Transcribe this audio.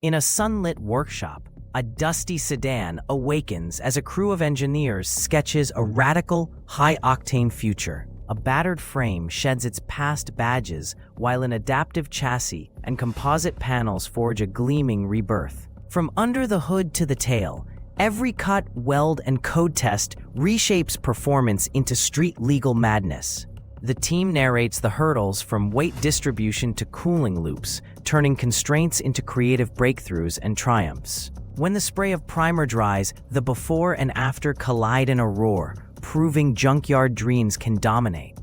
In a sunlit workshop, a dusty sedan awakens as a crew of engineers sketches a radical, high-octane future. A battered frame sheds its past badges, while an adaptive chassis and composite panels forge a gleaming rebirth. From under the hood to the tail, every cut, weld, and code test reshapes performance into street-legal madness. The team narrates the hurdles from weight distribution to cooling loops, turning constraints into creative breakthroughs and triumphs. When the spray of primer dries, the before and after collide in a roar, proving junkyard dreams can dominate.